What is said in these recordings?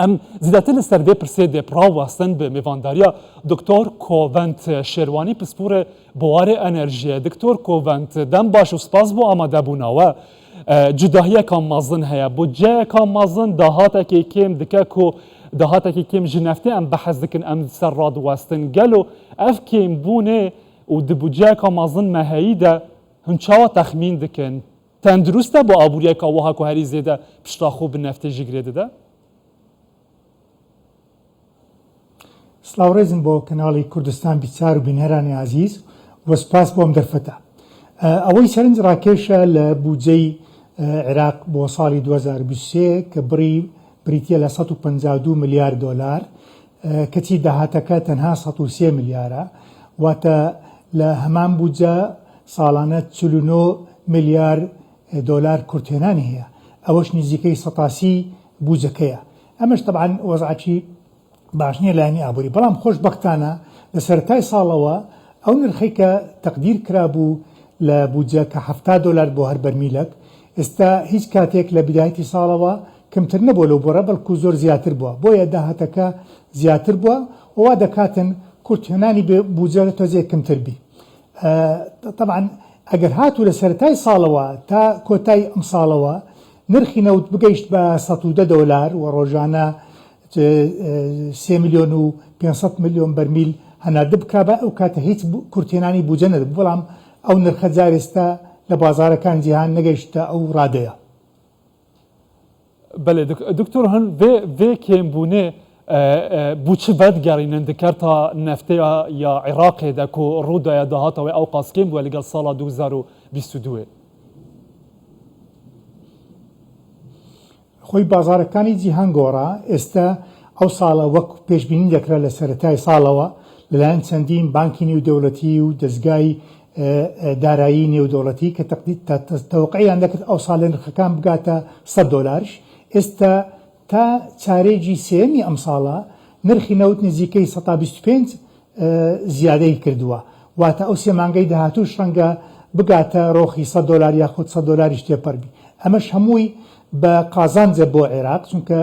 ام زیاتر لسر وی پرسه ده پراو واستن به میوانداریا دکتر کوونت شروانی پسپور بوار انرژی دکتر کوونت دم باش و سپاس بو آماده بوناوه جداهیه کام مازن هیا بودجه کام مازن دهاته که کم دکه کو دهاته که کم جنفته ام بحث دکن ام سر راد واستن گلو اف کم بونه و دبودجه کام مازن مهایی ده هنچاوا تخمین دکن تندرسته با آبوریه که وها که هری زیده پشتا خوب نفته جگریده ده سلااوڕێزم بۆ کەناڵی کوردستان بیچار و بینەرانی عزیز و سپاس بۆم دەرفەتە ئەوەی سەرنج ڕاکێشە لە بودجەی عێراق بۆ ساڵی 2023 کە بریتە لە 152 میلیارد دۆلار کەچی داهاتەکە تەنها 103 میلیارە واتە لە هەمان بودجە ساڵانە 49 میلیارد دۆلار کورتێنانی هەیە ئەوەش نزیکەی 180 بودجەکەیە ئەمەش طبعاً وەزعەتی باش نییە لایانی ئابووری بەڵام خۆشبەختانە لە سەرەتای ساڵەوە ئەو نرخی کە تەقدیر کرابوو لە بودجە کە 70 دلار بۆ هەر بەرمیلک ئێستا هیچ کاتێک لە بیدایەتی ساڵەوە کەمتر نەبووە لەو بۆرە بەڵکو زۆر زیاتر بووە بۆیە داهاتەکە زیاتر بووە ووا دەکاتن کورتێنانی بودجە تۆزێک کەمتر بی طبعاً ئەگەر هاتوو لە سەرەتای ساڵەوە تا کۆتای ئەم ساڵەوە نرخی نەوت بگەیشت بە 110 دلار و ڕۆژانە 3 میلیۆن و 500 میلیۆن بەرمیل هەناردە بکابە ئەو کاتە هیچ کورتێنانی بودجە نەدەبوو بەڵام ئەو نرخە جار ئێستا لە بازارەکان جیهان نەگەیشتە ئەو ڕادەیە بله دکتۆر هەن vê kêmbûnê bû çi vedgerînin dikar ta nefteya ya Iraqê de ku Rûdaya dahata wê ew qas kêm bûye li gel sala 2022 خۆی بازارەکانی جیهان گۆڕا ئێستا ئەو ساڵە وەک پێشبینی دەکرا لە سەرەتای ساڵەوە لەلایەن چەندین بانکی نێودەوڵەتی و دەستگای دارایی نێودەوڵەتی کە تەوقعیان دەکرد ئەو ساڵە نرخەکان بگاتە 100 دلارش ئێستا تا چارێکی سێمی ئەم ساڵە نرخی نەوت نزیکەی 125 زیادەی کردووە واتە ئەو سێ مانگەی داهاتووش ڕەنگە بگاتە ڕۆخی 100 دلار یاخود 100 دلاریش تێپەڕبی ئەمەش هەمووی بە قازانجە بۆ عێراق چونکە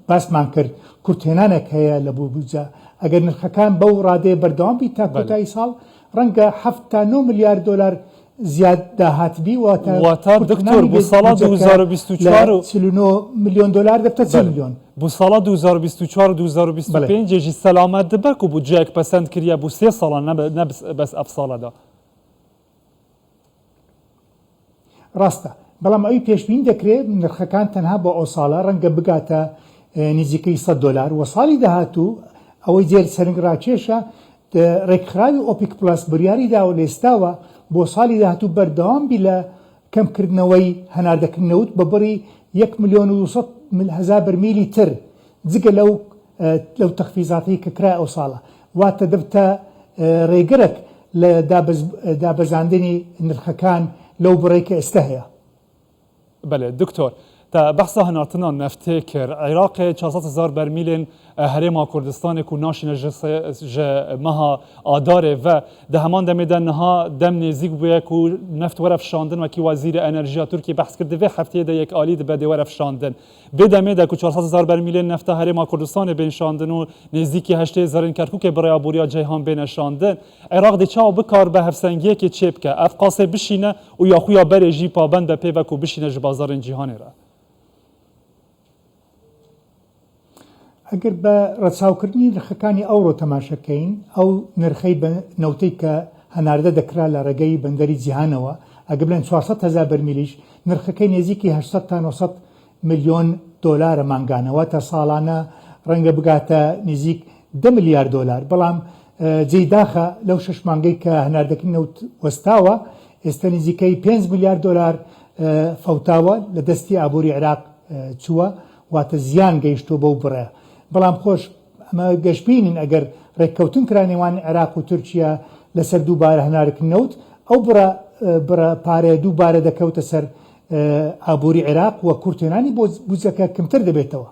باسمان کرد کورتێنانێک هەیە لە بودجە ئەگەر نرخەکان بەو ڕادەیە بەردەوام تا کۆتایی ساڵ ڕەنگە 7 میلیارد دلار زیاد داهاتبی واتە دکتۆر بۆ ساڵا 2024 49 میلیۆن دلار دەبتە 40 میلیۆن بۆ ساڵا 2024 2025 جێژی سەلامەت دەبەک و بودجەیەک پەسەند کردە بۆ 3 ساڵان نە بەس ئەف ساڵەدا ڕاستە بەڵام ئەوی پێشبین دەکرێت نرخەکان تەنها بۆ ئەو ساڵە ڕەنگە بگاتە نزیکەی 100 دلار و ساڵی داهاتوو ئەوەی جێر سەرنگ ڕاکێشە ڕێکخراوی ئۆپیک پلاس بڕیاری داوە لە ئێستاوە بۆ ساڵی داهاتوو بەردەوام بی لە کەمکردنەوەی هەناردەکردنەوت بە بڕی 1 ملیۆن و 200 بەرمیلی تر جگە لەو تەخفیزاتی کە کرا ئەو ساڵە واتە دەبتە ڕێگرێک لە دابەزاندنی نرخەکان لەو بڕێ کە ئێستا هەیە بله دکتۆر تا بەحسا هەناتنا نەفتê kir Iraqê 400,000 bermîlên herêma Kurdistanê ku naşîne ji meha adarê ve di heman demê de niha dem nêzik bûye ku neft were fişandin wekî Wezîrê Enerjiya Tirkiye behs kir divê hefteyê de yekalî dibe dê were fişandin bê demê de ku 400,000 bermîlên nefta herêma Kurdistanê bên şandin û nêzîkî 8,000 Kerkûkê birêya bûriya ceyhan bêne şandin Iraq dê çawa bikar be hevsengiyekê çê bike ev qasê bişîne û yaxuya berê jî pabend be pê ve ku bişîne ji bazarên cîhanê re ئەگەر بە ڕەچاوکردنی نرخەکانی ئەوڕۆ تەماشەکەین ئەو نرخەی نەوتەی کە هەناردە دەکرا لە ڕێگەی بەندەری جیهانەوە ئەگە بڵێن 400,000 بەرمیلیش نرخەکەی نێزیکی 800 تا 900 میلیۆن دۆلارە مانگانەوە تا ساڵانە ڕەنگە بگاتە نزیک 10 میلیارد دۆلار بەڵام جێی داخە لەو 6 مانگەی کە هەناردەکردنی نەوت وەستاوە ئێستا نزیکەی 5 میلیارد دۆلار فەوتاوە لە دەستی ئابووری عێراق چووە واتە زیان گەیشتۆ بەو بڕێ بەڵام خۆش ئەمە گەشتبینین ئەگەر ڕێککەوتن کرا نێوان عێراق و تورکیا لەسەر دووبارە هەنارکردنەوت ئەو بڕە پارەیە دووبارە دەکەوتە سەر ئابووری عێراق و کورتێنانی بۆ بودجەکە کەمتر دەبێتەوە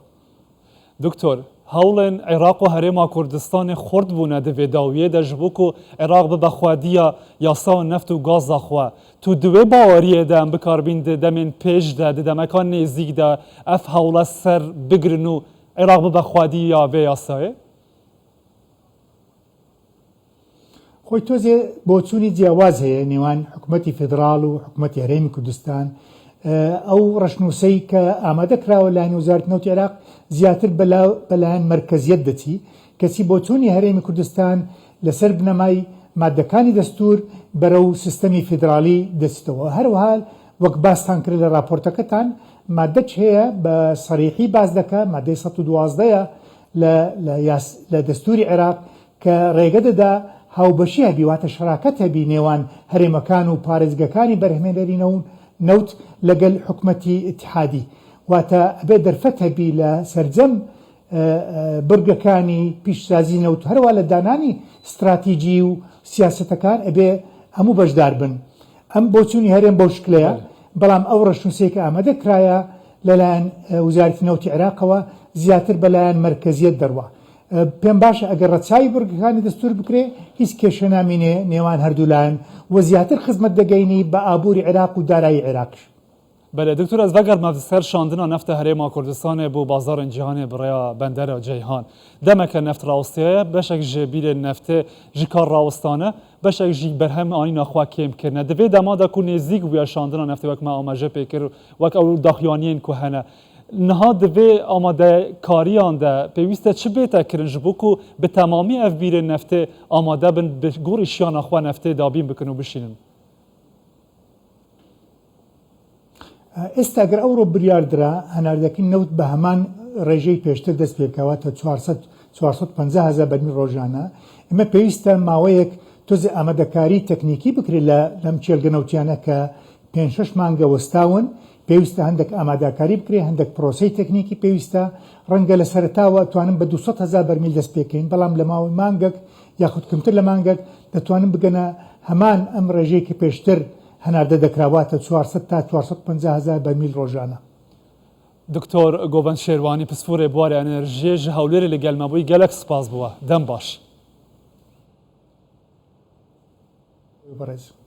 دکتۆر هەوڵێن عێراق و هەرێما کوردستانی خورد بوونە divê dawiyê de ji bo ku Iraq bibe xwediya yasa neft û gaza xwe tu divê baweriyê de em bikarbîn di demên pêş de di demekan nêzik de ev hewle ser bigirin û عێراق ببە خوادی یا vê yasayê؟ خۆی تۆزێ بۆ چوونی جیاواز هەیە نێوان حکوومەتی فدرال و حکوومەتی هەرێمی کوردستان. ئەو ڕەشنووسەی کە ئامادەکراوە لایەن وەزارەتی نەوتی عێراق زیاتر بەلایەن مەرکەزیەت دەچی، کەسی بۆ چوونی هەرێمی کوردستان لەسەر بنەمای مادەکانی دەستور بەرەو سیستەمی فیدرالی دەچێتەوە. هەروەها وەک باستان کرد لە راپۆرتەکەتان مادەچ هەیە بە سەریحی باز دەکە، مادەی 112 لە دەستوری عێراق کە ڕێگە دەدا هاوبەشی هەبی، واتە شەراکەت هەبی نێوان هەرێمەکان و پارێزگەکانی بەرهەمهێنەری نەوت لەگەل حکوومەتی ئیتحادی، واتە ئەبێ دەرفەت هەبی لە سەرجەم برگەکانی پیشسازی نەوت، هەروە لە دانانی استراتیجی و سیاسەتەکان ئەبێ هەموو بەشدار بن. ئەم بۆ چوونی هەرێم بەو شکلەیە، بەڵام ئەو ڕەشنووسەیە کە ئامادە کرایە لەلایەن وەزارەتی نەوتی عێراقەوە زیاتر بەلایەن مەرکەزیەت دەڕوا. پێم باشە ئەگەر ڕەچاوی برگەکانی دەستور بکرێ هیچ کێشە نامینێ نێوان هەردوو لایەن و زیاتر خزمەت دەگەینی بە ئابووری عێراق و دارایی عێراقش. بله دکتور از وگر مدرسر شاندنا نفت هرما کردستان بو بازار جهانی برای بندر جیهان دمک نفت راوستیه بشک جبیل نفت جکار راوستانه بشک جی برهم آنی نخوا کم کرنه دوی دما دا کو نزدیک ویا شاندنا نفت وک ما آماجه پیکر وک او داخیانین کوهنه نها دوی آماده کاریان ده پیوسته چه بیت کرنج بوکو به تمامی اف بیر نفت آماده بن به گور اشیان اخوا نفت دابین بکنو بشینن. ئێستا گەر ئەوڕۆ بریاردرا هەناردەکەی نەوت بە هەمان ڕێژەی پێشتر دەست پێکەواتە 450,000 بەرمیل ڕۆژانە، ئێمە پێویستە ماوەیەک تۆزێ ئامادەکاری تەکنیکی بکرێت لەم چێلگە نەوتیانە کە 5-6 مانگە وەستاون، پێویستە هەندێک ئامادەکاری بکرێت، هەندێک پرۆسەی تەکنیکی پێویستە، ڕەنگە لە سەرتاوە توانن بە 200,000 بەرمیل دەست پێکەین، بەڵام لە ماوەی مانگێک یاخود کەمتر لە مانگێک دەتوانن بگەنە هەمان ئەم ڕێژەی کە پێشتر هەناردە دەکراواتە 400 تا 450,000 بەرمیل ڕۆژانە. دکتۆر گۆڤەند شێروانی پسپۆرێ بوارێ ئەنەرژیە ji هەولێرê li gelmebûyî gelek spas bûye. Dem baş.